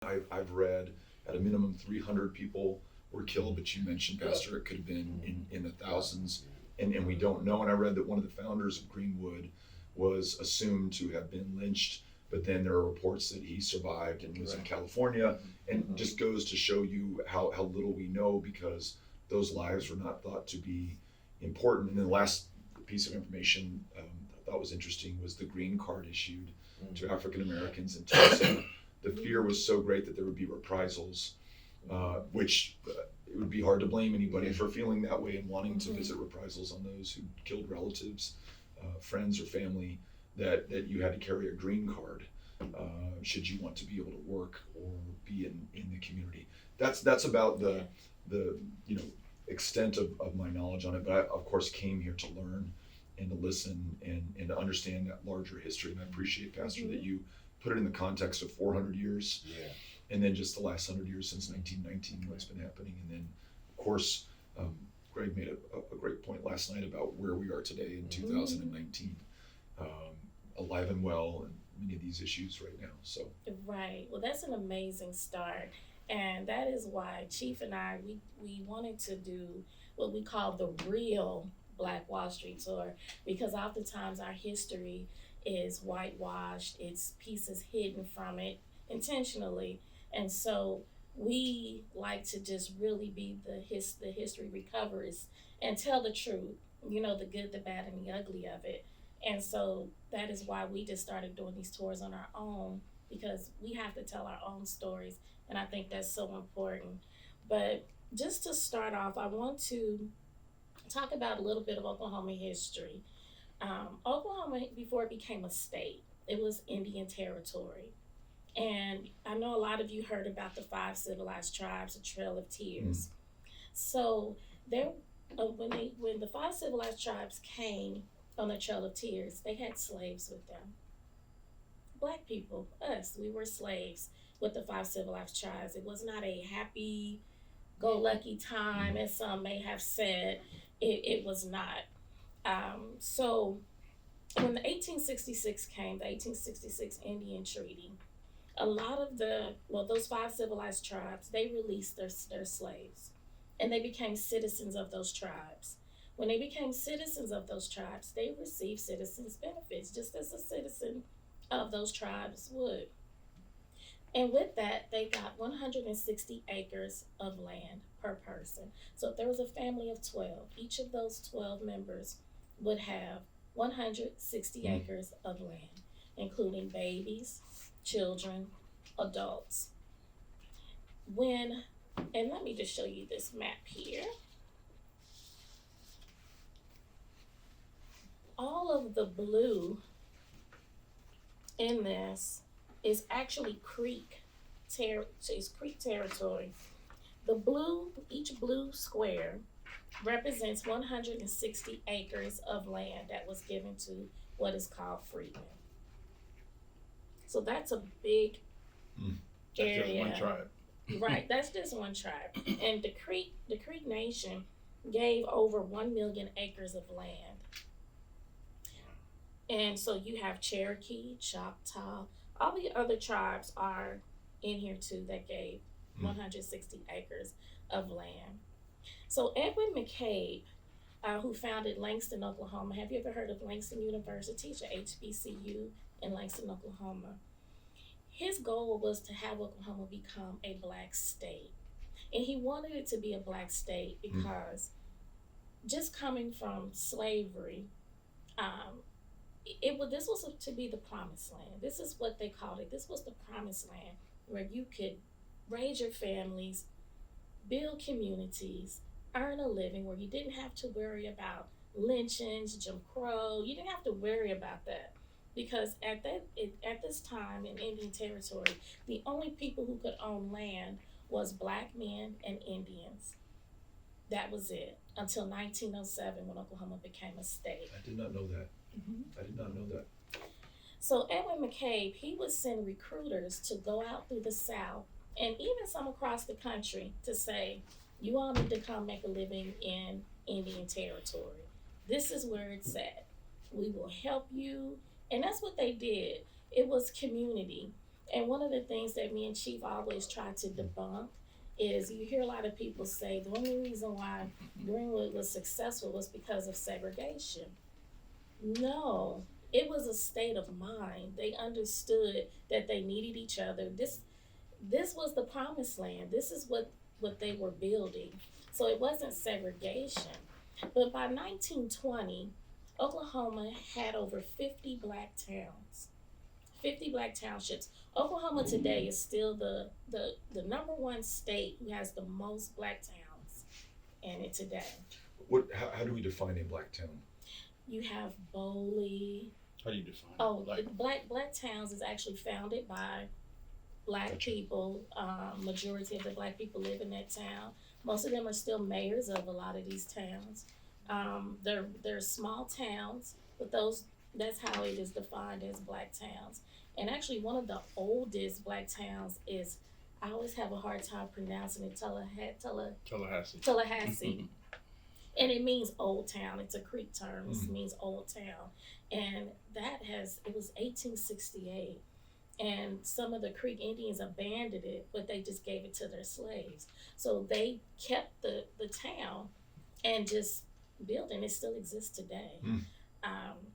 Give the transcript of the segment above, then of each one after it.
I've read at a minimum 300 people were killed, but you mentioned, Pastor, it could have been in the thousands, and we don't know. And I read that one of the founders of Greenwood was assumed to have been lynched, but then there are reports that he survived and was in California, and just goes to show you how little we know, because those lives were not thought to be important. And then the last piece of information I thought was interesting was the green card issued to African Americans in Tulsa. The fear was so great that there would be reprisals, which it would be hard to blame anybody for feeling that way and wanting to visit reprisals on those who killed relatives, friends or family, that you had to carry a green card should you want to be able to work or be in the community. That's about the extent of my knowledge on it, but I of course came here to learn and to listen and to understand that larger history. And I appreciate, Pastor, that you put it in the context of 400 years, and then just the last 100 years since 1919, what's been happening. And then, of course, Greg made a great point last night about where we are today in 2019, alive and well, and many of these issues right now. So Right. Well, that's an amazing start. And that is why Chief and I, we wanted to do what we call the real Black Wall Street tour, because oftentimes our history is whitewashed, it's pieces hidden from it intentionally. And so we like to just really be the history recoverers and tell the truth, the good, the bad, and the ugly of it. And so that is why we just started doing these tours on our own, because we have to tell our own stories. And I think that's so important. But just to start off, I want to talk about a little bit of Oklahoma history. Oklahoma, before it became a state, it was Indian territory. And I know a lot of you heard about the 5 civilized tribes, the Trail of Tears. So there, when the 5 civilized tribes came on the Trail of Tears, they had slaves with them. Black people, us, we were slaves with the 5 civilized tribes. It was not a happy-go-lucky time, as some may have said. It was not. So when the 1866 came, the 1866 Indian Treaty, a lot of those 5 civilized tribes, they released their slaves, and they became citizens of those tribes. When they became citizens of those tribes, they received citizens' benefits, just as a citizen of those tribes would. And with that, they got 160 acres of land per person. So if there was a family of 12, each of those 12 members would have 160 acres of land, including babies, children, adults. And let me just show you this map here. All of the blue in this is actually creek territory. Each blue square represents 160 acres of land that was given to what is called freedmen. So that's a big area. That's just one tribe. Right, that's just one tribe. And the Creek Nation gave over 1 million acres of land. And so you have Cherokee, Choctaw, all the other tribes are in here too that gave 160 acres of land. So Edwin McCabe, who founded Langston, Oklahoma. Have you ever heard of Langston University? It's a HBCU in Langston, Oklahoma. His goal was to have Oklahoma become a Black state. And he wanted it to be a Black state because just coming from slavery, this was to be the promised land. This is what they called it. This was the promised land where you could raise your families, build communities, earn a living, where you didn't have to worry about lynchings, Jim Crow. You didn't have to worry about that, because at this time in Indian territory, the only people who could own land was Black men and Indians. That was it until 1907, when Oklahoma became a state. I did not know that. I did not know that. So Edwin McCabe, he would send recruiters to go out through the South and even some across the country to say, you all need to come make a living in Indian territory. This is where it's at. We will help you. And that's what they did. It was community. And one of the things that me and Chief always try to debunk is you hear a lot of people say the only reason why Greenwood was successful was because of segregation. No, it was a state of mind. They understood that they needed each other. This was the promised land. This is what they were building. So it wasn't segregation. But by 1920, Oklahoma had over 50 black towns, 50 black townships. Oklahoma today is still the number one state who has the most black towns in it today. How do we define a black town? You have Boley. How do you define it? Oh, black towns is actually founded by black people. Majority of the black people live in that town. Most of them are still mayors of a lot of these towns. They're small towns, but that's how it is defined as black towns. And actually, one of the oldest black towns is, I always have a hard time pronouncing it, Tallahassee. And it means old town. It's a Creek term. It means old town. And it was 1868. And some of the Creek Indians abandoned it, but they just gave it to their slaves. So they kept the town and just built, and it still exists today.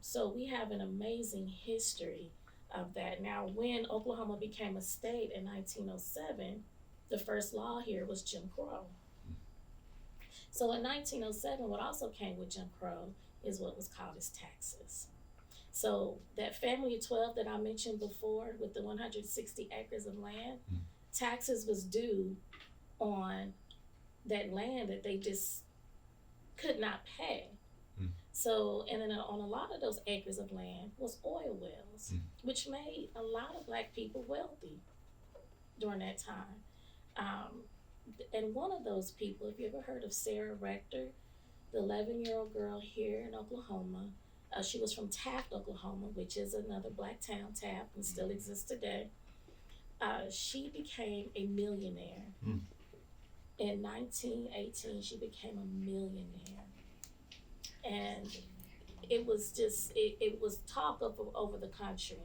So we have an amazing history of that. Now, when Oklahoma became a state in 1907, the first law here was Jim Crow. So in 1907, what also came with Jim Crow is what was called as taxes. So that family of 12 that I mentioned before with the 160 acres of land, taxes was due on that land that they just could not pay. So, and then on a lot of those acres of land was oil wells, which made a lot of black people wealthy during that time. And one of those people, if you ever heard of Sarah Rector, the 11-year-old girl here in Oklahoma, she was from Taft, Oklahoma, which is another black town, Taft, and still exists today. She became a millionaire. In 1918, she became a millionaire. And it was just, it was talk over the country.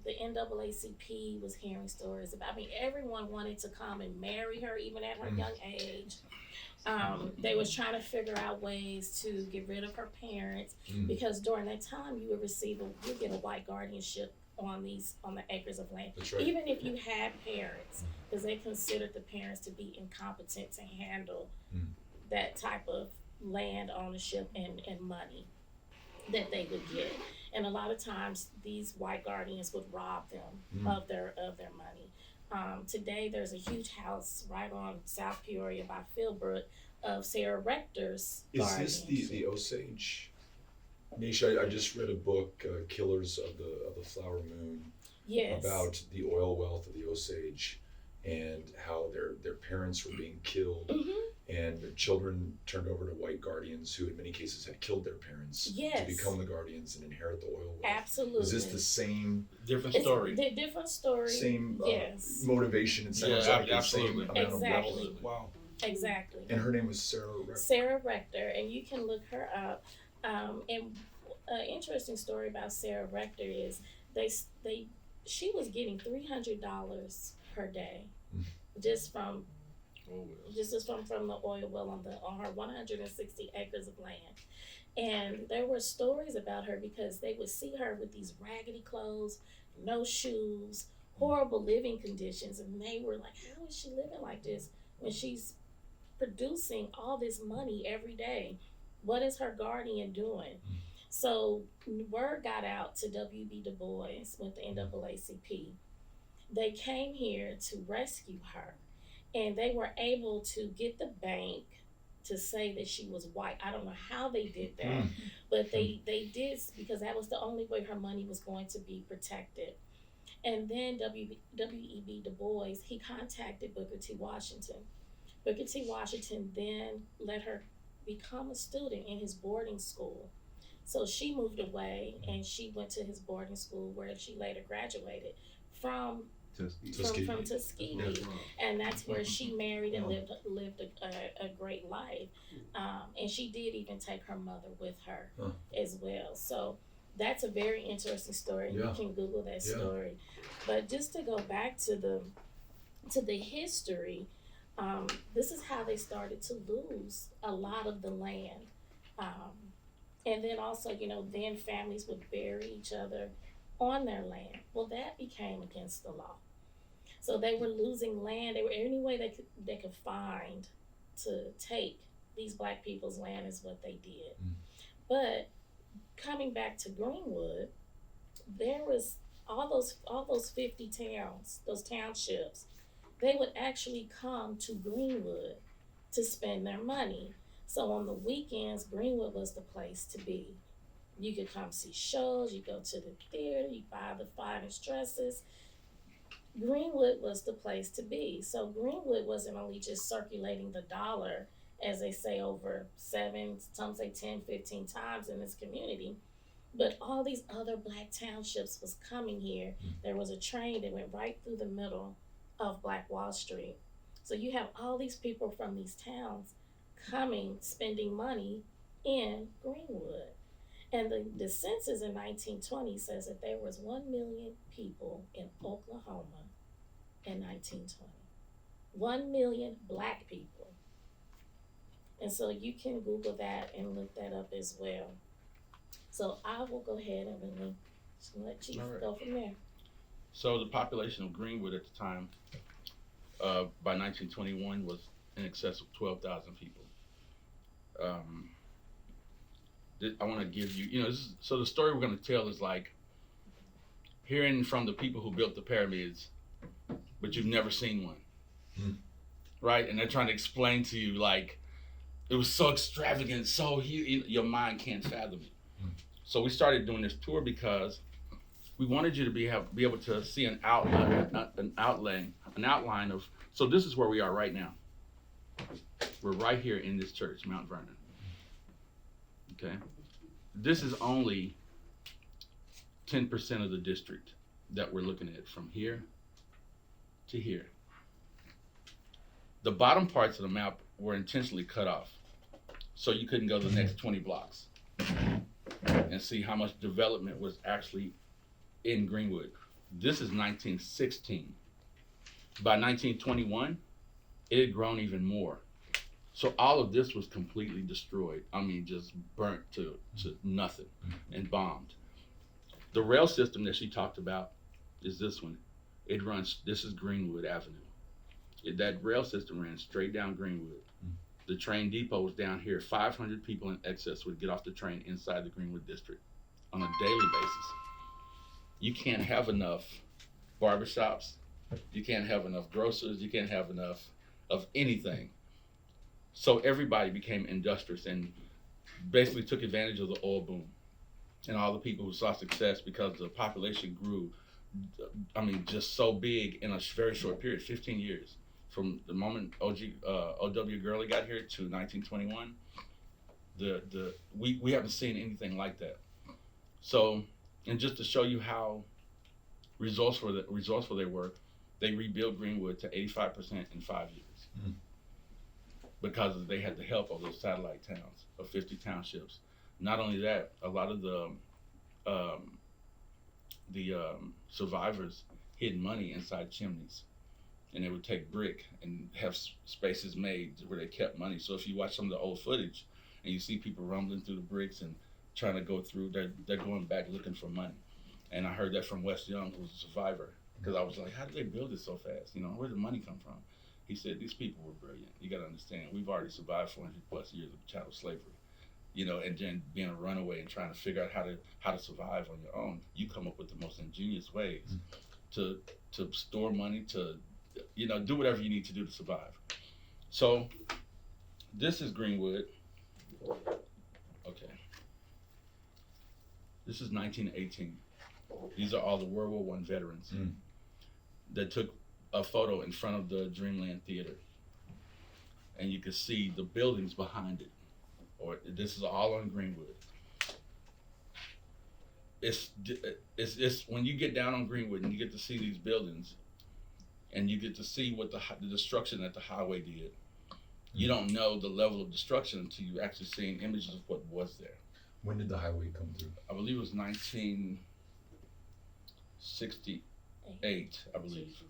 The NAACP was hearing stories about, everyone wanted to come and marry her, even at her young age. They was trying to figure out ways to get rid of her parents, because during that time you would get a white guardianship on the acres of land. That's right. Even if you had parents, because they considered the parents to be incompetent to handle that type of land ownership and money that they would get. And a lot of times these white guardians would rob them of their money. Today there's a huge house right on South Peoria by Philbrook of Sarah Rector's Is this the Osage? Nisha, I just read a book, Killers of the Flower Moon, Yes. about the oil wealth of the Osage and how their parents were being killed and their children turned over to white guardians who in many cases had killed their parents to become the guardians and inherit the oil wealth. Absolutely. Is this the same Different story? Different story. same Yes. motivation? It sounds like the same absolutely. amount of Exactly. wealth. Wow. Exactly. And her name was Sarah Rector. Sarah Rector, and you can look her up. And an interesting story about Sarah Rector is she was getting $300 per day just from from the oil well on her 160 acres of land. And there were stories about her because they would see her with these raggedy clothes, no shoes, horrible living conditions, and they were like, how is she living like this when she's producing all this money every day? What is her guardian doing? So word got out to W.B. Du Bois with the NAACP. They came here to rescue her, and they were able to get the bank to say that she was white. I don't know how they did that, but they did, because that was the only way her money was going to be protected. And then W.E.B. Du Bois, he contacted Booker T. Washington. Booker T. Washington then let her become a student in his boarding school. So she moved away and she went to his boarding school where she later graduated from Tuskegee. And that's where she married and lived a great life. And she did even take her mother with her as well. So that's a very interesting story. Yeah. You can Google that Yeah. story. But just to go back to the history, this is how they started to lose a lot of the land. And then also, then families would bury each other on their land. Well, that became against the law. So they were losing land. They were any way they could find to take these black people's land is what they did. But coming back to Greenwood, there was all those 50 towns, those townships, they would actually come to Greenwood to spend their money. So on the weekends, Greenwood was the place to be. You could come see shows, you go to the theater, you buy the finest dresses. Greenwood was the place to be. So Greenwood wasn't only just circulating the dollar, as they say, over 7, some say 10, 15 times in this community, but all these other black townships was coming here. There was a train that went right through the middle of Black Wall Street. So you have all these people from these towns coming, spending money in Greenwood. And the census in 1920 says that there was 1 million people in Oklahoma in 1920. 1 million black people. And so you can Google that and look that up as well. So I will go ahead and really just let Chief go from there. So the population of Greenwood at the time, by 1921, was in excess of 12,000 people. I want to give you, so the story we're going to tell is like hearing from the people who built the pyramids, but you've never seen one, right? And they're trying to explain to you like it was so extravagant, so your mind can't fathom it. So we started doing this tour because we wanted you to be able to see an outline of. So this is where we are right now. We're right here in this church, Mount Vernon. Okay, this is only 10% of the district that we're looking at from here to here. The bottom parts of the map were intentionally cut off, so you couldn't go the next 20 blocks and see how much development was actually in Greenwood. This is 1916. By 1921, it had grown even more. So all of this was completely destroyed. I mean, just burnt to nothing and bombed. The rail system that she talked about is this one. This is Greenwood Avenue. That rail system ran straight down Greenwood. The train depot was down here. 500 people in excess would get off the train inside the Greenwood district on a daily basis. You can't have enough barbershops. You can't have enough grocers. You can't have enough of anything. So everybody became industrious and basically took advantage of the oil boom and all the people who saw success because the population grew, just so big in a very short period, 15 years. From the moment O.W. Gurley got here to 1921, we haven't seen anything like that. So, and just to show you how resourceful they were, they rebuilt Greenwood to 85% in 5 years. Because they had the help of those satellite towns of 50 townships. Not only that, a lot of the survivors hid money inside chimneys, and they would take brick and have spaces made where they kept money. So if you watch some of the old footage and you see people rumbling through the bricks and trying to go through, they're going back looking for money. And I heard that from Wes Young, who was a survivor, because I was like, how did they build it so fast? Where did the money come from? He said, these people were brilliant. You got to understand, we've already survived 400 plus years of chattel slavery, and then being a runaway and trying to figure out how to survive on your own. You come up with the most ingenious ways to store money, to, do whatever you need to do to survive. So this is Greenwood. Okay. This is 1918. These are all the World War I veterans that took a photo in front of the Dreamland Theater, and you can see the buildings behind it. Or this is all on Greenwood. It's when you get down on Greenwood and you get to see these buildings, and you get to see what the destruction that the highway did. You don't know the level of destruction until you actually seeing images of what was there. When did the highway come through? I believe it was 1968, I believe.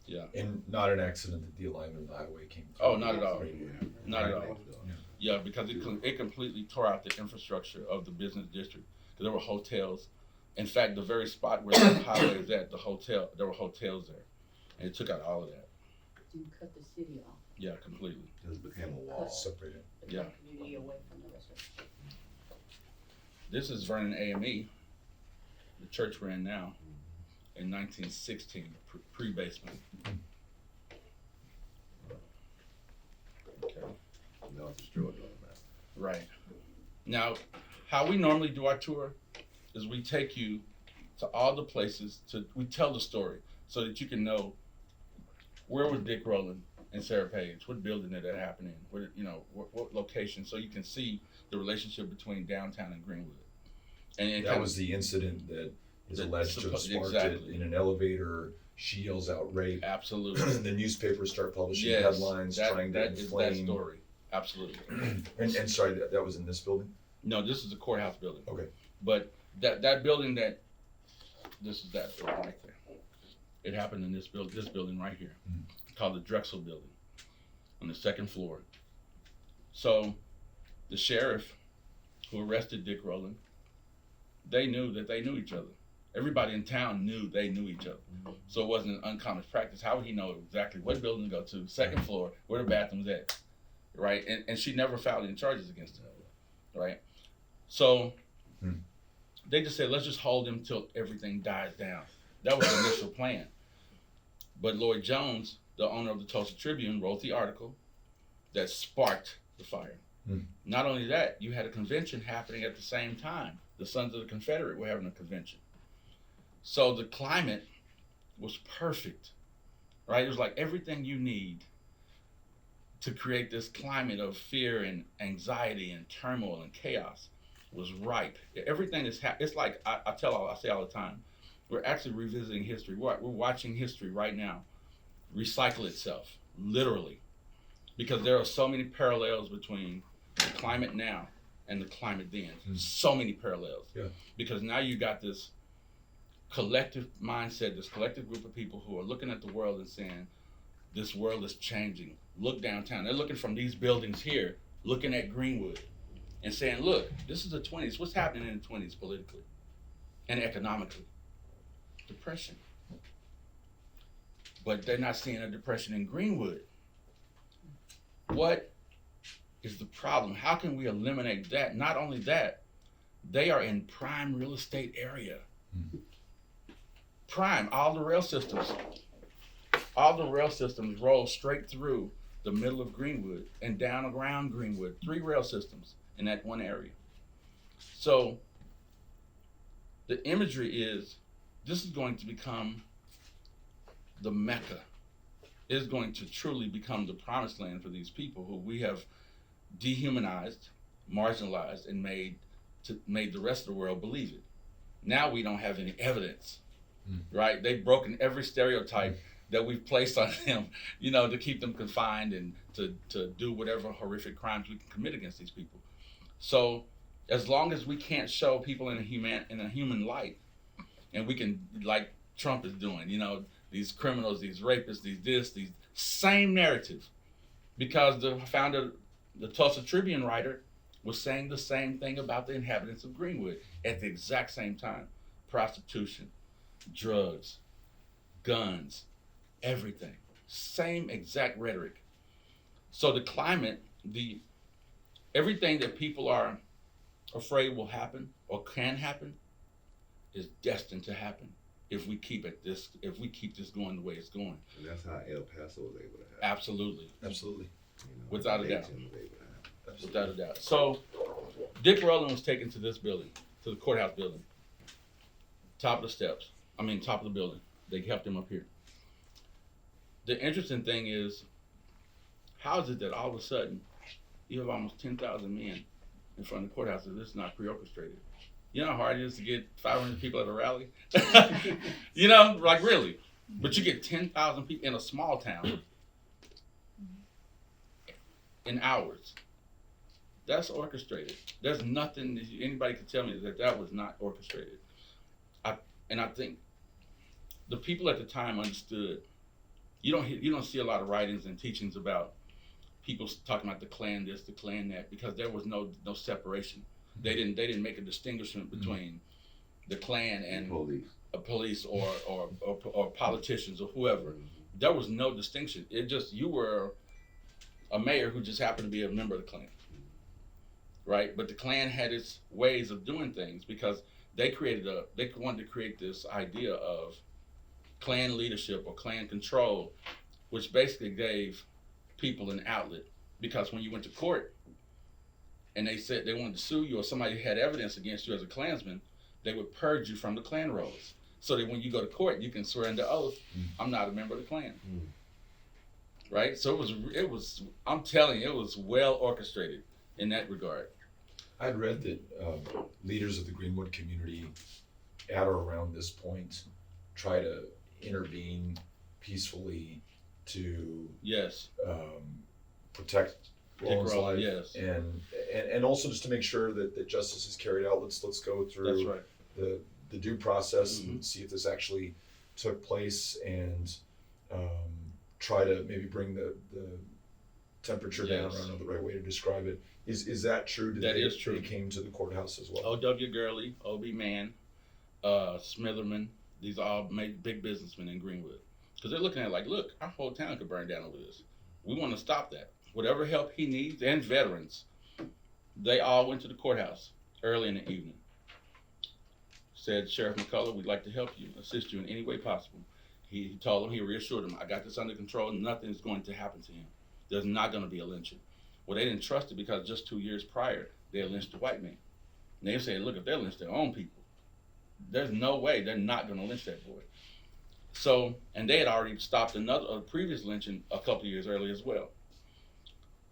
Yeah. And not an accident that the alignment of the highway came through. Oh, not at all. Right. Not at all. Yeah, because it completely tore out the infrastructure of the business district. Because there were hotels. In fact, the very spot where the highway is at, there were hotels there. And it took out all of that. You cut the city off. Yeah, completely. It became a wall. Separated. The Yeah. community away from the rest of it. This is Vernon AME, the church we're in now, in 1916, pre-basement. Okay. No, it's destroyed on that. Right. Now, how we normally do our tour is we take you to all the places we tell the story so that you can know where was Dick Rowland and Sarah Page, what building did that happen in, what location, so you can see the relationship between downtown and Greenwood. And That was the incident that is alleged to have sparked it exactly. in an elevator. She yells out rape. Absolutely. The newspapers start publishing Yes, headlines trying to that is that inflame. story. Absolutely. And sorry, that was in this building? No, this is the courthouse building. Okay. But that building this is that building right there. It happened in this building right here, called the Drexel Building, on the second floor. So, the sheriff who arrested Dick Rowland, they knew that they knew each other. Everybody in town knew they knew each other. So it wasn't an uncommon practice. How would he know exactly what building to go to, second floor, where the bathroom's at, right? And she never filed any charges against him, right? So they just said, let's just hold him till everything dies down. That was the initial plan. But Lloyd Jones, the owner of the Tulsa Tribune, wrote the article that sparked the fire. Not only that, you had a convention happening at the same time. The Sons of the Confederate were having a convention. So the climate was perfect, right? It was like everything you need to create this climate of fear and anxiety and turmoil and chaos was ripe. Everything is, it's like, I say all the time, we're actually revisiting history. We're watching history right now recycle itself, literally, because there are so many parallels between the climate now and the climate then. So many parallels. Yeah. Because now you got this collective mindset, this collective group of people who are looking at the world and saying, this world is changing. Look downtown. They're looking from these buildings here, looking at Greenwood and saying, look, this is the 20s. What's happening in the 20s politically and economically? Depression. But they're not seeing a depression in Greenwood. What is the problem? How can we eliminate that? Not only that, they are in prime real estate area. Prime, all the rail systems roll straight through the middle of Greenwood and down around Greenwood. 3 rail systems in that one area. So the imagery is, this is going to become the Mecca. It is going to truly become the promised land for these people who we have dehumanized, marginalized, and made the rest of the world believe it. Now we don't have any evidence, right? They've broken every stereotype that we've placed on them, to keep them confined and to do whatever horrific crimes we can commit against these people. So as long as we can't show people in a human light, and we can, like Trump is doing, these criminals, these rapists, these same narrative, because the founder, the Tulsa Tribune writer, was saying the same thing about the inhabitants of Greenwood at the exact same time. Prostitution, drugs, guns, everything. Same exact rhetoric. So the climate, everything that people are afraid will happen or can happen is destined to happen if we keep this going the way it's going. And that's how El Paso was able to happen. Absolutely. Absolutely. Without a doubt. Dayton was able to happen. Without a doubt. So Dick Rowland was taken to this building, to the courthouse building. Top of the building. They helped him up here. The interesting thing is, how is it that all of a sudden you have almost 10,000 men in front of the courthouse and this is not pre-orchestrated? You know how hard it is to get 500 people at a rally? Like really. But you get 10,000 people in a small town in hours. That's orchestrated. There's nothing that anybody could tell me that was not orchestrated. I think the people at the time understood. You don't see a lot of writings and teachings about people talking about the Klan this, the Klan that, because there was no separation. They didn't make a distinguishment between the Klan and Police. a police or politicians or whoever. There was no distinction. It just, you were a mayor who just happened to be a member of the Klan, right? But the Klan had its ways of doing things because they wanted to create this idea of Klan leadership or Klan control, which basically gave people an outlet. Because when you went to court and they said they wanted to sue you or somebody had evidence against you as a Klansman, they would purge you from the Klan rolls. So that when you go to court, you can swear under oath, I'm not a member of the Klan. Right? So it was, I'm telling you, it was well orchestrated in that regard. I'd read that leaders of the Greenwood community at or around this point try to intervene peacefully to Yes. Protect Roland's life, yes. and also just to make sure that justice is carried out. Let's go through That's right. the due process and see if this actually took place, and try to maybe bring the temperature down. I don't know the right way to describe it. Is that true? That is true. They came to the courthouse as well. O.W. Gurley, O.B. Mann, Smitherman, these are all big businessmen in Greenwood. Because they're looking at it like, look, our whole town could burn down over this. We want to stop that. Whatever help he needs, and veterans, they all went to the courthouse early in the evening. Said, Sheriff McCullough, we'd like to help you, assist you in any way possible. He told them, he reassured them, I got this under control, nothing is going to happen to him. There's not going to be a lynching. Well, they didn't trust it because just 2 years prior, they had lynched a white man. And they said, look, if they lynched their own people, there's no way they're not going to lynch that boy. So, and they had already stopped a previous lynching a couple of years earlier as well.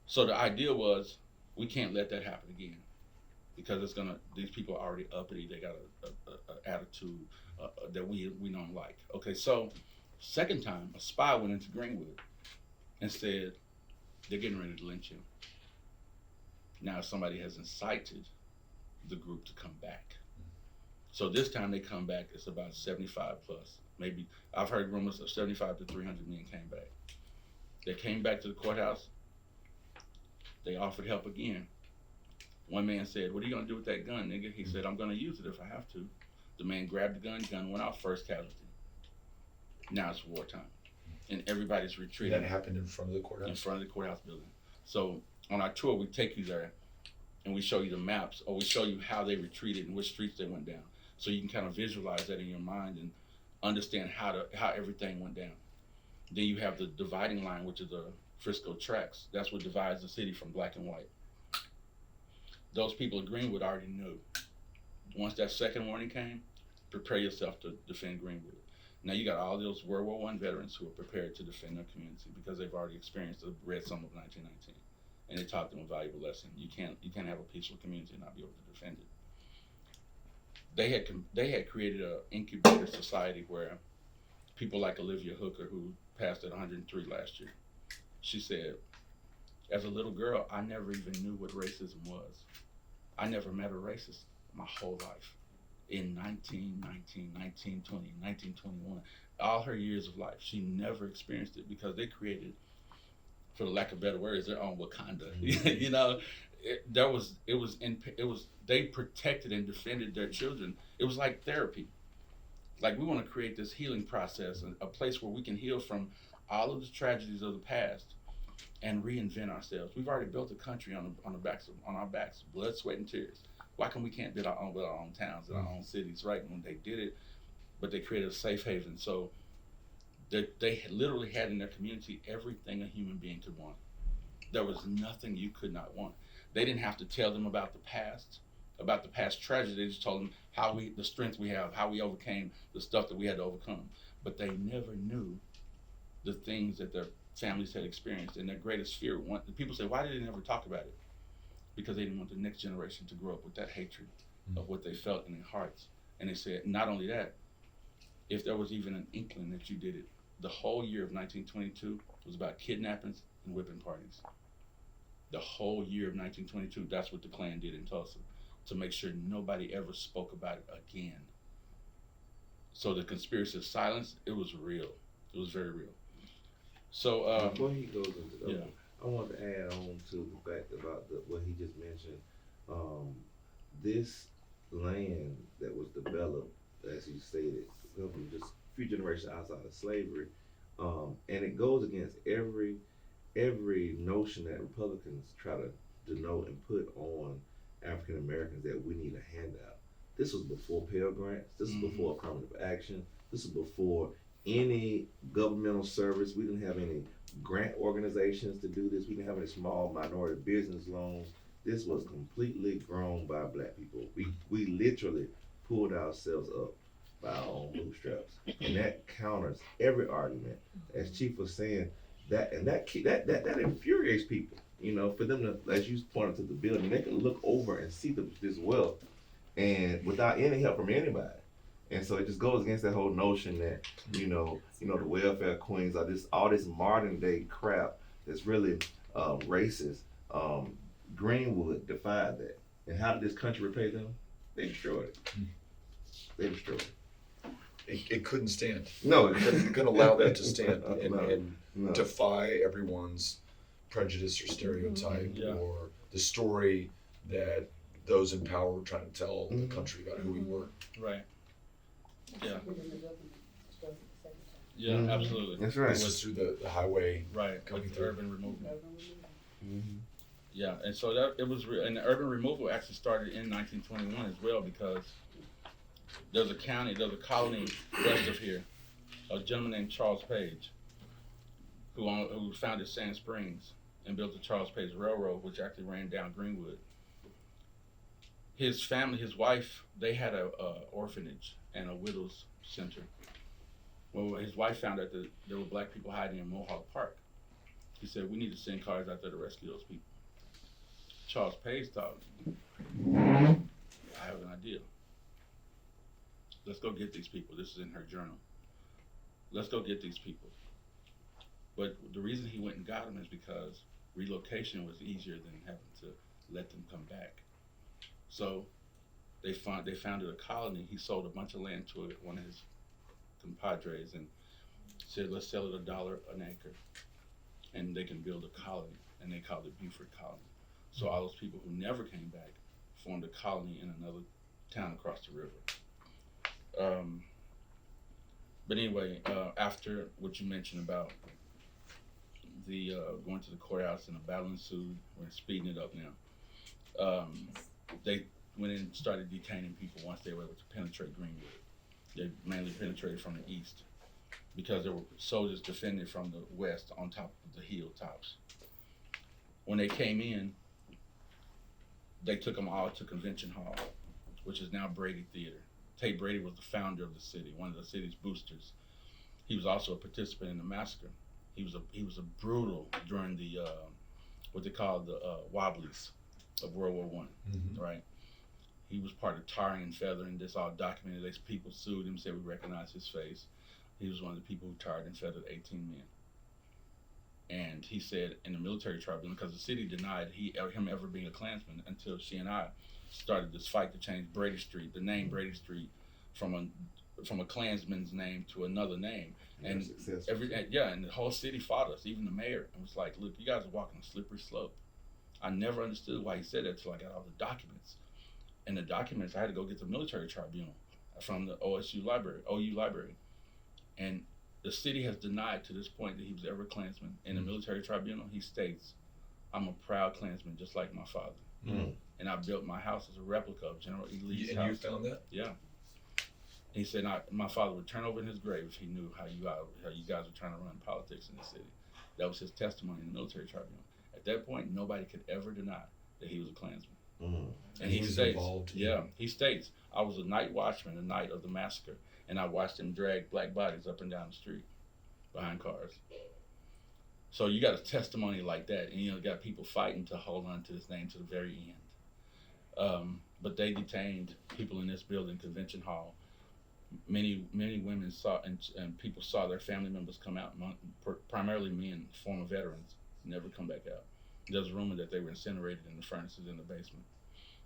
So the idea was, we can't let that happen again, because these people are already uppity. They got a attitude that we don't like. Okay, so second time, a spy went into Greenwood and said, they're getting ready to lynch him. Now somebody has incited the group to come back. So this time they come back, it's about 75 plus. Maybe, I've heard rumors of 75 to 300 men came back. They came back to the courthouse. They offered help again. One man said, what are you gonna do with that gun, nigga? He said, I'm gonna use it if I have to. The man grabbed the gun went off, first casualty. Now it's wartime. And everybody's retreating. That happened in front of the courthouse? In front of the courthouse building. So on our tour, we take you there and we show you the maps, or we show you how they retreated and which streets they went down. So you can kind of visualize that in your mind and understand how everything went down. Then you have the dividing line, which is the Frisco tracks. That's what divides the city from black and white. Those people in Greenwood already knew. Once that second warning came, prepare yourself to defend Greenwood. Now you got all those World War I veterans who are prepared to defend their community because they've already experienced the Red Summer of 1919, and it taught them a valuable lesson. You can't have a peaceful community and not be able to defend it. They had created an incubator society where people like Olivia Hooker, who passed at 103 last year, she said, as a little girl, I never even knew what racism was. I never met a racist my whole life. In 1919, 1920, 1921, all her years of life, she never experienced it because they created, for the lack of better words, their own Wakanda. You know, they protected and defended their children. It was like therapy. Like, we want to create this healing process, a place where we can heal from all of the tragedies of the past and reinvent ourselves. We've already built a country on our backs, blood, sweat, and tears. Why can we can't build our own towns and our own cities, right? When they did it, but they created a safe haven. So they literally had in their community everything a human being could want. There was nothing you could not want. They didn't have to tell them about the past tragedy. They just told them the strength we have, how we overcame the stuff that we had to overcome. But they never knew the things that their families had experienced, and their greatest fear. People say, why did they never talk about it? Because they didn't want the next generation to grow up with that hatred of what they felt in their hearts. And they said, not only that, if there was even an inkling that you did it, the whole year of 1922 was about kidnappings and whipping parties. The whole year of 1922, that's what the Klan did in Tulsa, to make sure nobody ever spoke about it again. So the conspiracy of silence, it was real. It was very real. So, Before he goes into that, yeah. I want to add on to the fact about what he just mentioned. This land that was developed, as he stated, from just a few generations outside of slavery, and it goes against every notion that Republicans try to denote and put on African Americans that we need a handout. This was before Pell Grants. This was before affirmative action. This was before any governmental service. We didn't have any grant organizations to do this. We didn't have any small minority business loans. This was completely grown by black people. We literally pulled ourselves up by our own bootstraps, and that counters every argument. As Chief was saying, that infuriates people. You know, for them to, as you pointed to the building, they can look over and see this wealth, and without any help from anybody. And so it just goes against that whole notion that you know the welfare queens are all this modern day crap that's really racist. Greenwood defied that, and how did this country repay them? They destroyed it. They destroyed it. It couldn't stand. No, It couldn't allow that to stand and no. defy everyone's prejudice or stereotype Yeah. or the story that those in power were trying to tell the country about who we were. Right. Yeah. Within the government, struggle at the same time. Yeah, Mhm. absolutely. That's right. This was through the highway. Right, Coming with through. urban removal. Mm-hmm. Yeah, and so that it was real, and the urban removal actually started in 1921 as well, because there's a colony west of here, a gentleman named Charles Page, who founded Sand Springs and built the Charles Page Railroad, which actually ran down Greenwood. His family, his wife, they had a orphanage and a widows center. Well, his wife found out that there were black people hiding in Mohawk Park. He said, we need to send cars out there to rescue those people. Charles Page thought, I have an idea. Let's go get these people. This is in her journal. Let's go get these people. But the reason he went and got them is because relocation was easier than having to let them come back. So they founded a colony. He sold a bunch of land to one of his compadres and said, let's sell it $1 an acre. And they can build a colony. And they called it Beaufort Colony. So all those people who never came back formed a colony in another town across the river. But anyway, after what you mentioned about the going to the courthouse and a battle ensued, we're speeding it up now. They went in and started detaining people once they were able to penetrate Greenwood. They mainly penetrated from the east because there were soldiers defending from the west on top of the hilltops. When they came in, they took them all to Convention Hall, which is now Brady Theater. Tate Brady was the founder of the city, one of the city's boosters. He was also a participant in the massacre. He was a brutal during the what they call the Wobblies of World War I, right? He was part of tarring and feathering. This all documented. These people sued him, said we recognize his face. He was one of the people who tarred and feathered 18 men. And he said in the military tribunal, because the city denied him ever being a Klansman until she and I started this fight to change Brady Street, the name Brady Street, from a Klansman's name to another name. And and the whole city fought us, even the mayor, and was like, look, you guys are walking a slippery slope. I never understood why he said that until I got all the documents. And the documents, I had to go get the military tribunal from the OU library. And the city has denied to this point that he was ever a Klansman. In the military tribunal, he states, I'm a proud Klansman, just like my father. And I built my house as a replica of General E. Lee's house. And you found that? Yeah. He said, my father would turn over in his grave if he knew how you guys were trying to run politics in the city. That was his testimony in the military tribunal. At that point, nobody could ever deny that he was a Klansman. And he was states, involved. he states, I was a night watchman the night of the massacre, and I watched him drag black bodies up and down the street behind cars. So you got a testimony like that, and you got people fighting to hold on to this name to the very end. But they detained people in this building, Convention Hall. Many women saw and people saw their family members come out, primarily men, former veterans, never come back out. There's a rumor that they were incinerated in the furnaces in the basement.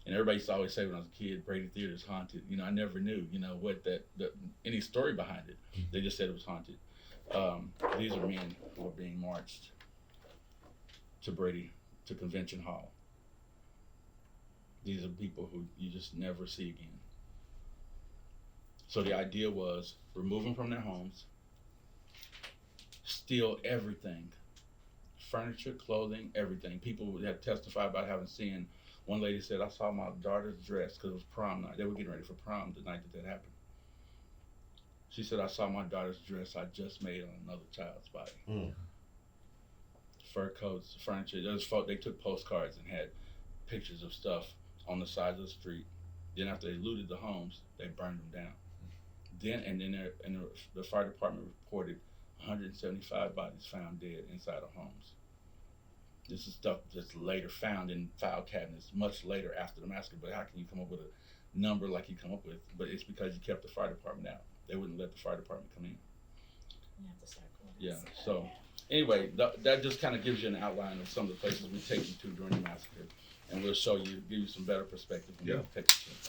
And everybody used to always say when I was a kid, Brady Theater's haunted. You know, I never knew, you know, what any story behind it. They just said it was haunted. These are men who are being marched to Convention Hall. These are people who you just never see again. So the idea was remove them from their homes, steal everything, furniture, clothing, everything. People would have testified about having seen. One lady said, I saw my daughter's dress because it was prom night. They were getting ready for prom the night that happened. She said, I saw my daughter's dress I just made on another child's body. Mm. Fur coats, furniture. They took postcards and had pictures of stuff on the sides of the street. Then after they looted the homes, they burned them down. Then the fire department reported 175 bodies found dead inside of homes. This is stuff that's later found in file cabinets, much later after the massacre. But how can you come up with a number like you come up with? But it's because you kept the fire department out. They wouldn't let the fire department come in. You have to start calling Yeah. it. So anyway, that just kind of gives you an outline of some of the places we take you to during the massacre, and we'll show you, give you some better perspective when Yeah. we take you to.